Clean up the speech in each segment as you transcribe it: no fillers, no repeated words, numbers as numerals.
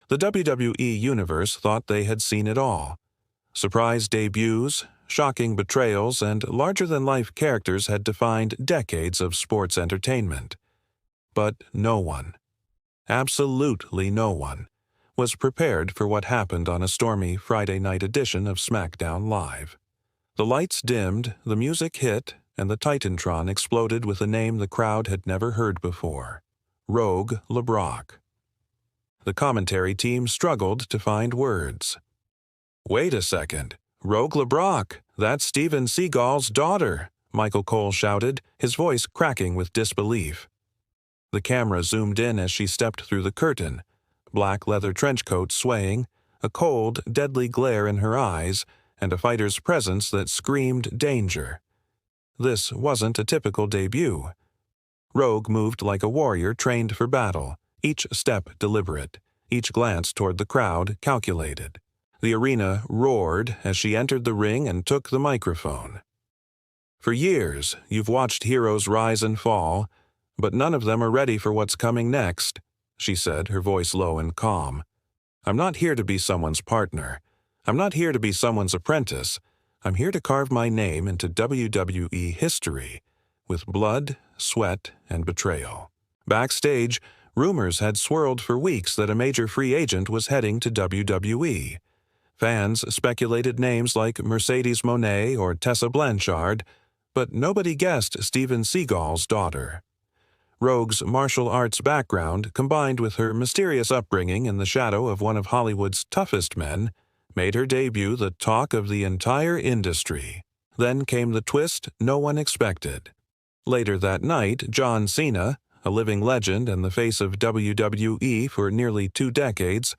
The WWE Universe thought they had seen it all. Surprise debuts, shocking betrayals, and larger-than-life characters had defined decades of sports entertainment. But no one, absolutely no one, was prepared for what happened on a stormy Friday night edition of SmackDown Live. The lights dimmed, the music hit, and the Titantron exploded with a name the crowd had never heard before: Rogue LeBrock. The commentary team struggled to find words. "Wait a second. Rogue LeBrock, that's Stevan Seagal's daughter," Michael Cole shouted, his voice cracking with disbelief. The camera zoomed in as she stepped through the curtain, black leather trench coat swaying, a cold, deadly glare in her eyes, and a fighter's presence that screamed danger. This wasn't a typical debut. Rogue moved like a warrior trained for battle, each step deliberate, each glance toward the crowd calculated. The arena roared as she entered the ring and took the microphone. "For years, you've watched heroes rise and fall, but none of them are ready for what's coming next," she said, her voice low and calm. "I'm not here to be someone's partner. I'm not here to be someone's apprentice. I'm here to carve my name into WWE history, with blood, sweat, and betrayal." Backstage, rumors had swirled for weeks that a major free agent was heading to WWE. Fans speculated names like Mercedes Moné or Tessa Blanchard, but nobody guessed Stevan Seagal's daughter. Rogue's martial arts background, combined with her mysterious upbringing in the shadow of one of Hollywood's toughest men, made her debut the talk of the entire industry. Then came the twist no one expected. Later that night, John Cena, a living legend and the face of WWE for nearly 2 decades,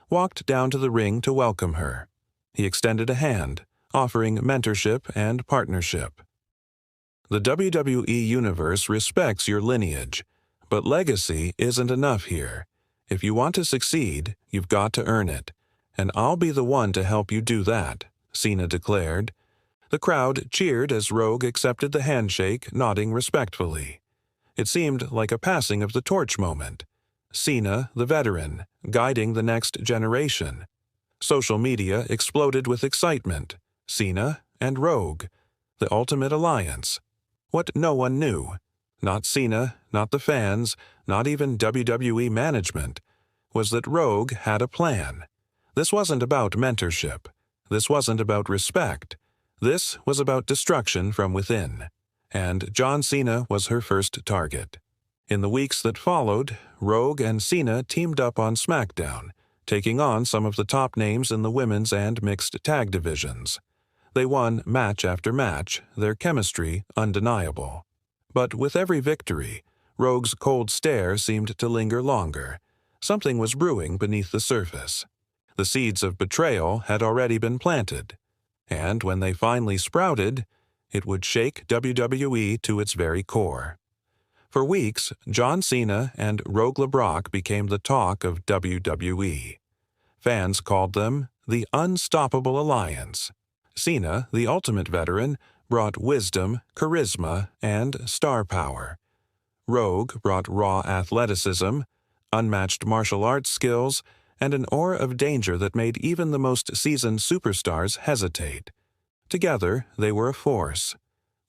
walked down to the ring to welcome her. He extended a hand, offering mentorship and partnership. The WWE Universe respects your lineage, but legacy isn't enough here. If you want to succeed, you've got to earn it, and I'll be the one to help you do that, Cena declared. The crowd cheered as Rogue accepted the handshake, nodding respectfully. It seemed like a passing of the torch moment. Cena, the veteran, guiding the next generation. Social media exploded with excitement. Cena and Rogue, the ultimate alliance. What no one knew, not Cena, not the fans, not even WWE management, was that Rogue had a plan. This wasn't about mentorship. This wasn't about respect. This was about destruction from within. And John Cena was her first target. In the weeks that followed, Rogue and Cena teamed up on SmackDown, taking on some of the top names in the women's and mixed tag divisions. They won match after match, their chemistry undeniable. But with every victory, Rogue's cold stare seemed to linger longer. Something was brewing beneath the surface. The seeds of betrayal had already been planted, and when they finally sprouted, it would shake WWE to its very core. For weeks, John Cena and Rogue LeBrock became the talk of WWE. Fans called them the Unstoppable Alliance. Cena, the ultimate veteran, brought wisdom, charisma, and star power. Rogue brought raw athleticism, unmatched martial arts skills, and an aura of danger that made even the most seasoned superstars hesitate. Together, they were a force,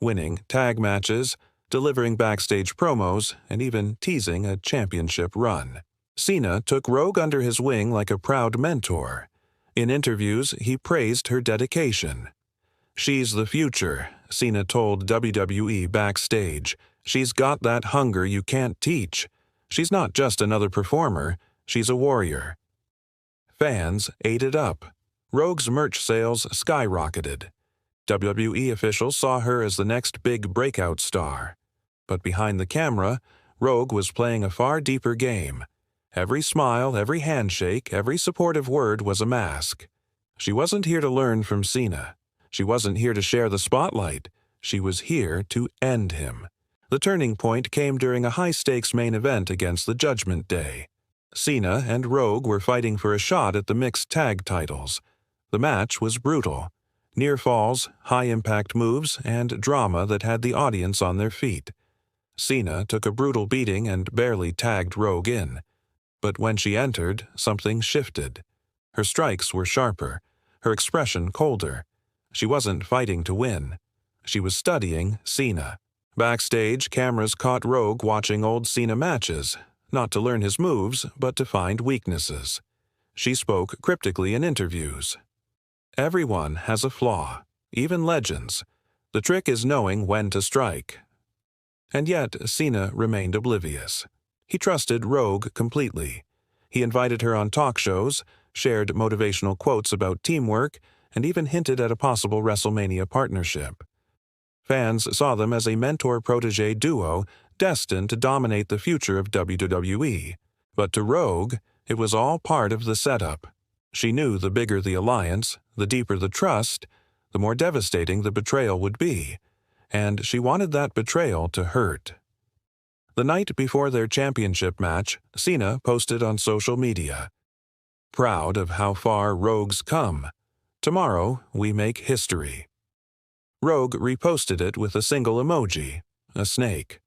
winning tag matches, delivering backstage promos, and even teasing a championship run. Cena took Rogue under his wing like a proud mentor. In interviews, he praised her dedication. "She's the future," Cena told WWE backstage. "She's got that hunger you can't teach. She's not just another performer, she's a warrior." Fans ate it up. Rogue's merch sales skyrocketed. WWE officials saw her as the next big breakout star. But behind the camera, Rogue was playing a far deeper game. Every smile, every handshake, every supportive word was a mask. She wasn't here to learn from Cena. She wasn't here to share the spotlight. She was here to end him. The turning point came during a high-stakes main event against the Judgment Day. Cena and Rogue were fighting for a shot at the mixed tag titles. The match was brutal. Near falls, high-impact moves, and drama that had the audience on their feet. Cena took a brutal beating and barely tagged Rogue in. But when she entered, something shifted. Her strikes were sharper, her expression colder. She wasn't fighting to win. She was studying Cena. Backstage, cameras caught Rogue watching old Cena matches, not to learn his moves, but to find weaknesses. She spoke cryptically in interviews. Everyone has a flaw, even legends. The trick is knowing when to strike. And yet, Cena remained oblivious. He trusted Rogue completely. He invited her on talk shows, shared motivational quotes about teamwork, and even hinted at a possible WrestleMania partnership. Fans saw them as a mentor-protege duo destined to dominate the future of WWE. But to Rogue, it was all part of the setup. She knew the bigger the alliance, the deeper the trust, the more devastating the betrayal would be, and she wanted that betrayal to hurt. The night before their championship match, Cena posted on social media, "Proud of how far Rogue's come. Tomorrow, we make history." Rogue reposted it with a single emoji, a snake.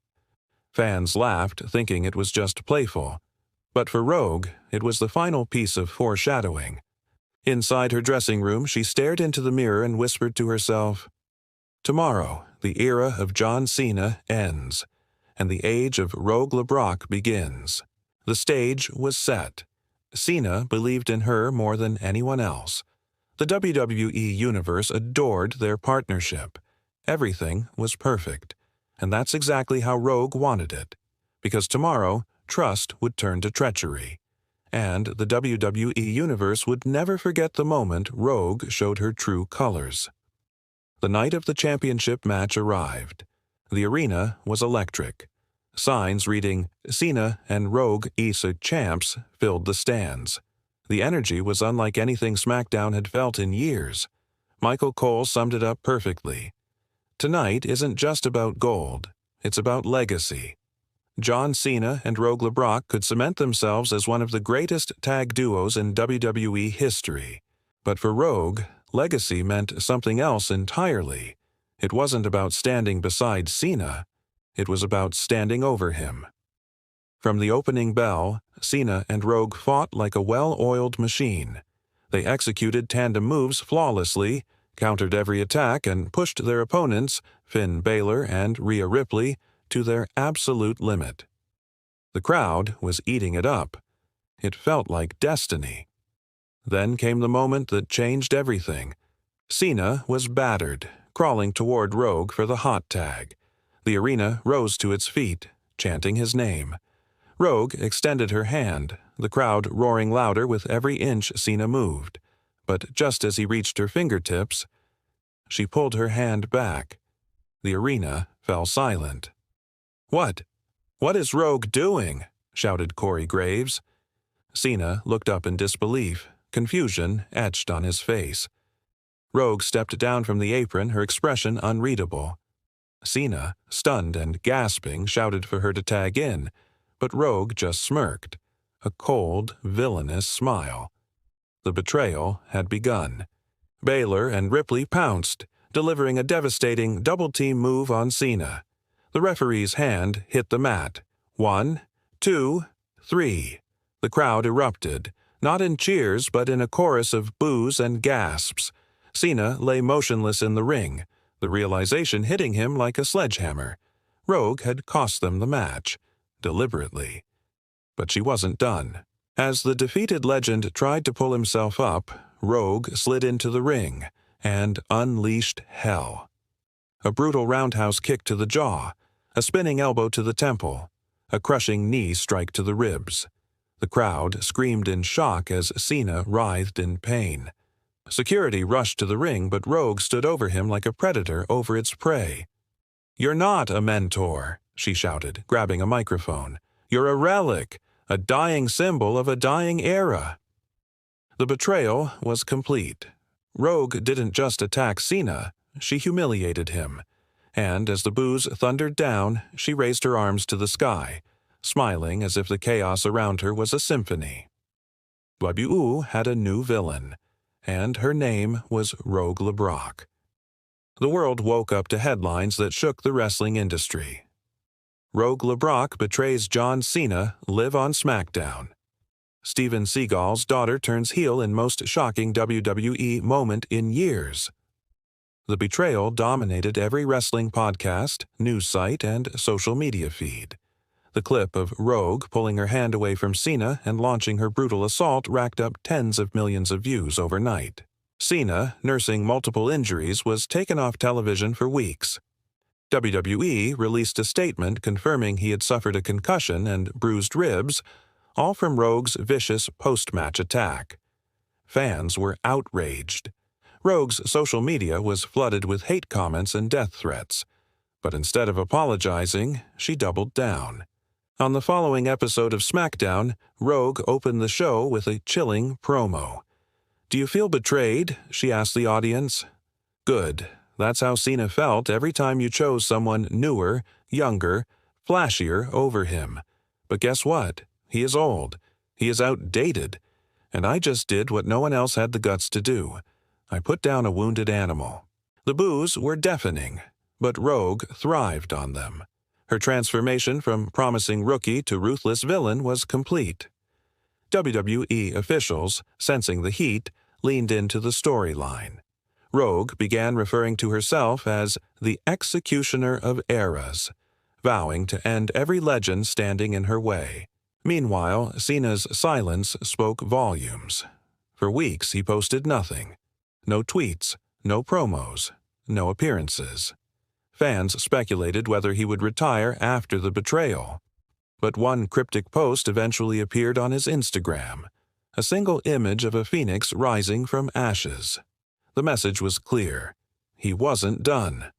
Fans laughed, thinking it was just playful. But for Rogue, it was the final piece of foreshadowing. Inside her dressing room, she stared into the mirror and whispered to herself, "Tomorrow, the era of John Cena ends, and the age of Rogue LeBrock begins." The stage was set. Cena believed in her more than anyone else. The WWE Universe adored their partnership. Everything was perfect. And that's exactly how Rogue wanted it. Because tomorrow, trust would turn to treachery. And the WWE Universe would never forget the moment Rogue showed her true colors. The night of the championship match arrived. The arena was electric. Signs reading, "Cena and Rogue Issa Champs," filled the stands. The energy was unlike anything SmackDown had felt in years. Michael Cole summed it up perfectly. Tonight isn't just about gold, it's about legacy. John Cena and Rogue LeBrock could cement themselves as one of the greatest tag duos in WWE history. But for Rogue, legacy meant something else entirely. It wasn't about standing beside Cena. It was about standing over him. From the opening bell, Cena and Rogue fought like a well-oiled machine. They executed tandem moves flawlessly, countered every attack, and pushed their opponents, Finn Balor and Rhea Ripley, to their absolute limit. The crowd was eating it up. It felt like destiny. Then came the moment that changed everything. Cena was battered, crawling toward Rogue for the hot tag. The arena rose to its feet, chanting his name. Rogue extended her hand, the crowd roaring louder with every inch Cena moved. But just as he reached her fingertips, she pulled her hand back. The arena fell silent. "What? What is Rogue doing?" shouted Corey Graves. Cena looked up in disbelief, confusion etched on his face. Rogue stepped down from the apron, her expression unreadable. Cena, stunned and gasping, shouted for her to tag in, but Rogue just smirked, a cold, villainous smile. The betrayal had begun. Balor and Ripley pounced, delivering a devastating double-team move on Cena. The referee's hand hit the mat. 1, 2, 3. The crowd erupted, not in cheers but in a chorus of boos and gasps. Cena lay motionless in the ring, the realization hitting him like a sledgehammer. Rogue had cost them the match, deliberately. But she wasn't done. As the defeated legend tried to pull himself up, Rogue slid into the ring and unleashed hell. A brutal roundhouse kick to the jaw, a spinning elbow to the temple, a crushing knee strike to the ribs. The crowd screamed in shock as Cena writhed in pain. Security rushed to the ring, but Rogue stood over him like a predator over its prey. "You're not a mentor," she shouted, grabbing a microphone. "You're a relic, a dying symbol of a dying era." The betrayal was complete. Rogue didn't just attack Cena, she humiliated him. And as the boos thundered down, she raised her arms to the sky, smiling as if the chaos around her was a symphony. WWE had a new villain, and her name was Rogue LeBrock. The world woke up to headlines that shook the wrestling industry. Rogue LeBrock betrays John Cena live on SmackDown. Stevan Seagal's daughter turns heel in most shocking WWE moment in years. The betrayal dominated every wrestling podcast, news site, and social media feed. The clip of Rogue pulling her hand away from Cena and launching her brutal assault racked up tens of millions of views overnight. Cena, nursing multiple injuries, was taken off television for weeks. WWE released a statement confirming he had suffered a concussion and bruised ribs, all from Rogue's vicious post-match attack. Fans were outraged. Rogue's social media was flooded with hate comments and death threats, but instead of apologizing, she doubled down. On the following episode of SmackDown, Rogue opened the show with a chilling promo. "Do you feel betrayed?" she asked the audience. "Good. That's how Cena felt every time you chose someone newer, younger, flashier over him. But guess what? He is old. He is outdated. And I just did what no one else had the guts to do. I put down a wounded animal." The boos were deafening, but Rogue thrived on them. Her transformation from promising rookie to ruthless villain was complete. WWE officials, sensing the heat, leaned into the storyline. Rogue began referring to herself as the executioner of eras, vowing to end every legend standing in her way. Meanwhile, Cena's silence spoke volumes. For weeks he posted nothing. No tweets, no promos, no appearances. Fans speculated whether he would retire after the betrayal. But one cryptic post eventually appeared on his Instagram, a single image of a phoenix rising from ashes. The message was clear. He wasn't done.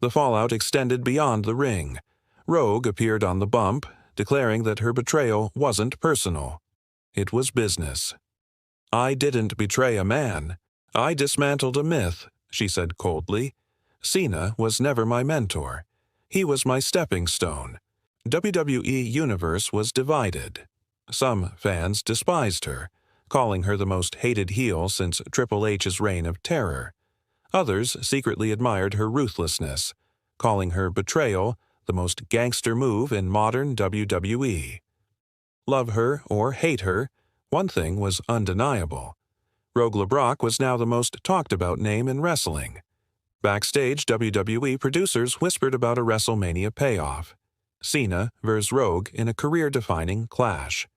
The fallout extended beyond the ring. Rogue appeared on the bump, declaring that her betrayal wasn't personal. It was business. "I didn't betray a man. I dismantled a myth," she said coldly. "Cena was never my mentor. He was my stepping stone." WWE Universe was divided. Some fans despised her, calling her the most hated heel since Triple H's reign of terror. Others secretly admired her ruthlessness, calling her betrayal the most gangster move in modern WWE. Love her or hate her, one thing was undeniable. Rogue LeBrock was now the most talked-about name in wrestling. Backstage, WWE producers whispered about a WrestleMania payoff. Cena vs. Rogue in a career-defining clash.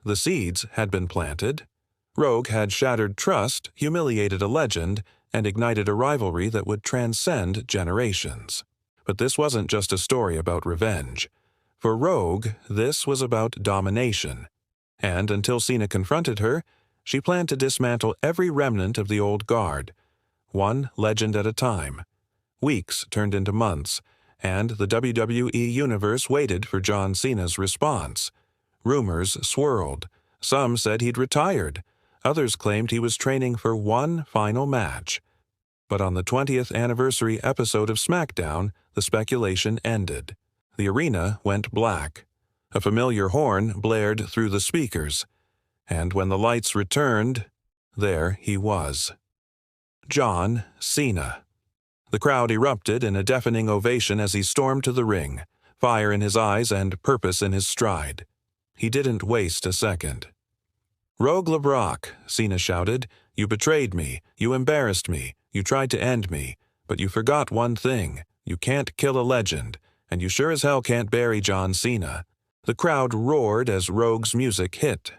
The seeds had been planted. Rogue had shattered trust, humiliated a legend, and ignited a rivalry that would transcend generations. But this wasn't just a story about revenge. For Rogue, this was about domination. And until Cena confronted her, she planned to dismantle every remnant of the old guard, one legend at a time. Weeks turned into months, and the WWE Universe waited for John Cena's response. Rumors swirled. Some said he'd retired. Others claimed he was training for one final match. But on the 20th anniversary episode of SmackDown, the speculation ended. The arena went black. A familiar horn blared through the speakers. And when the lights returned, there he was. John Cena. The crowd erupted in a deafening ovation as he stormed to the ring, fire in his eyes and purpose in his stride. He didn't waste a second. "Rogue LeBrock," Cena shouted, "you betrayed me, you embarrassed me, you tried to end me, but you forgot one thing. You can't kill a legend, and you sure as hell can't bury John Cena." The crowd roared as Rogue's music hit.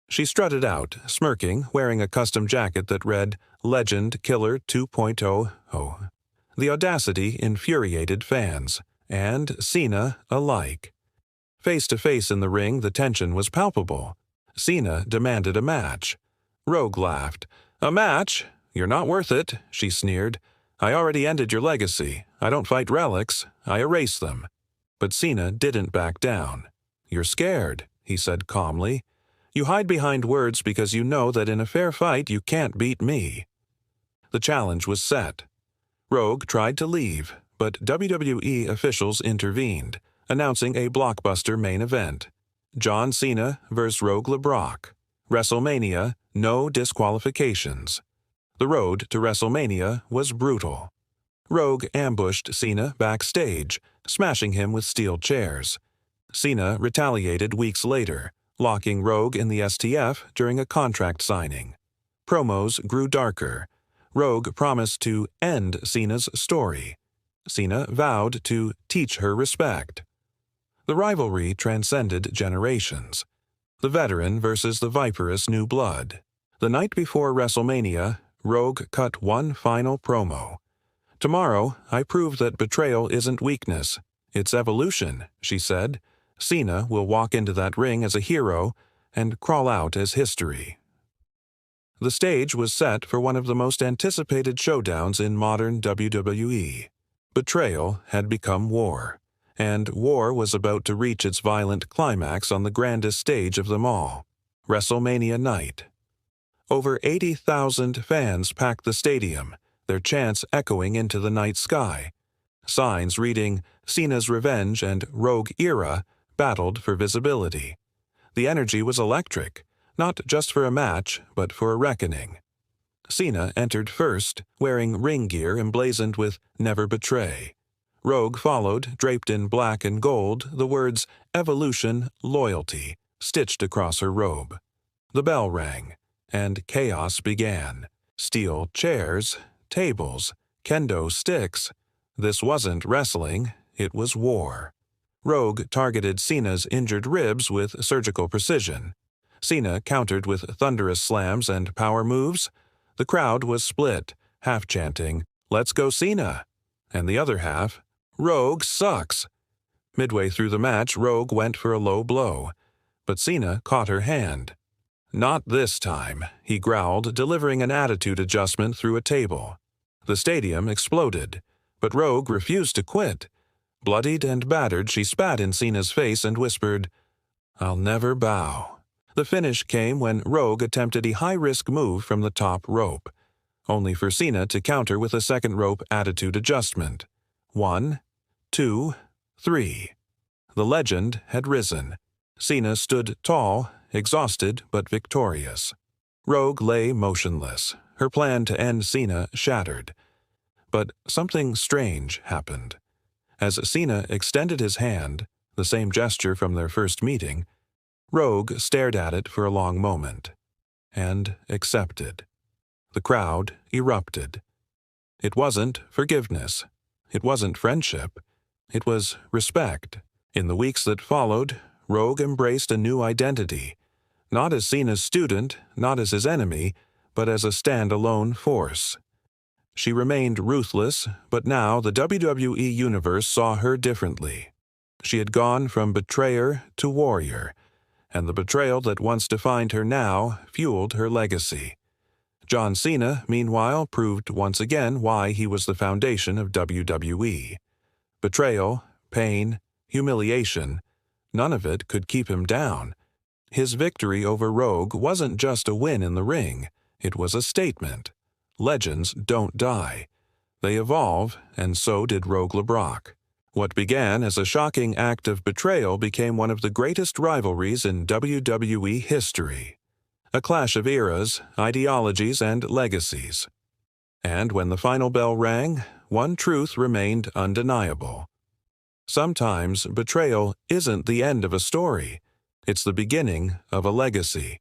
She strutted out, smirking, wearing a custom jacket that read, "Legend Killer 2.0." The audacity infuriated fans, and Cena alike. Face to face in the ring, the tension was palpable. Cena demanded a match. Rogue laughed. "A match? You're not worth it," she sneered. "I already ended your legacy. I don't fight relics. I erase them." But Cena didn't back down. "You're scared," he said calmly. "You hide behind words because you know that in a fair fight you can't beat me." The challenge was set. Rogue tried to leave, but WWE officials intervened, announcing a blockbuster main event. John Cena vs. Rogue LeBrock. WrestleMania, no disqualifications. The road to WrestleMania was brutal. Rogue ambushed Cena backstage, smashing him with steel chairs. Cena retaliated weeks later, locking Rogue in the STF during a contract signing. Promos grew darker. Rogue promised to end Cena's story. Cena vowed to teach her respect. The rivalry transcended generations. The veteran versus the viperous new blood. The night before WrestleMania, Rogue cut one final promo. "Tomorrow, I prove that betrayal isn't weakness. It's evolution," she said. "Cena will walk into that ring as a hero and crawl out as history." The stage was set for one of the most anticipated showdowns in modern WWE. Betrayal had become war, and war was about to reach its violent climax on the grandest stage of them all, WrestleMania night. Over 80,000 fans packed the stadium, their chants echoing into the night sky. Signs reading "Cena's Revenge" and "Rogue Era" battled for visibility. The energy was electric, not just for a match, but for a reckoning. Cena entered first, wearing ring gear emblazoned with "Never Betray." Rogue followed, draped in black and gold, the words "Evolution, Loyalty" stitched across her robe. The bell rang, and chaos began. Steel chairs, tables, kendo sticks. This wasn't wrestling, it was war. Rogue targeted Cena's injured ribs with surgical precision. Cena countered with thunderous slams and power moves. The crowd was split, half chanting, "Let's go Cena," and the other half, "Rogue sucks." Midway through the match, Rogue went for a low blow, but Cena caught her hand. "Not this time," he growled, delivering an attitude adjustment through a table. The stadium exploded, but Rogue refused to quit. Bloodied and battered, she spat in Cena's face and whispered, "I'll never bow." The finish came when Rogue attempted a high-risk move from the top rope, only for Cena to counter with a second rope attitude adjustment. 1, 2, 3. The legend had risen. Cena stood tall, exhausted but victorious. Rogue lay motionless, her plan to end Cena shattered. But something strange happened. As Cena extended his hand, the same gesture from their first meeting, Rogue stared at it for a long moment, and accepted. The crowd erupted. It wasn't forgiveness. It wasn't friendship. It was respect. In the weeks that followed, Rogue embraced a new identity, not as Cena's student, not as his enemy, but as a stand-alone force. She remained ruthless, but now the WWE Universe saw her differently. She had gone from betrayer to warrior, and the betrayal that once defined her now fueled her legacy. John Cena, meanwhile, proved once again why he was the foundation of WWE. Betrayal, pain, humiliation, none of it could keep him down. His victory over Rogue wasn't just a win in the ring, it was a statement. Legends don't die. They evolve, and so did Rogue LeBrock. What began as a shocking act of betrayal became one of the greatest rivalries in WWE history. A clash of eras, ideologies, and legacies. And when the final bell rang, one truth remained undeniable. Sometimes betrayal isn't the end of a story. It's the beginning of a legacy.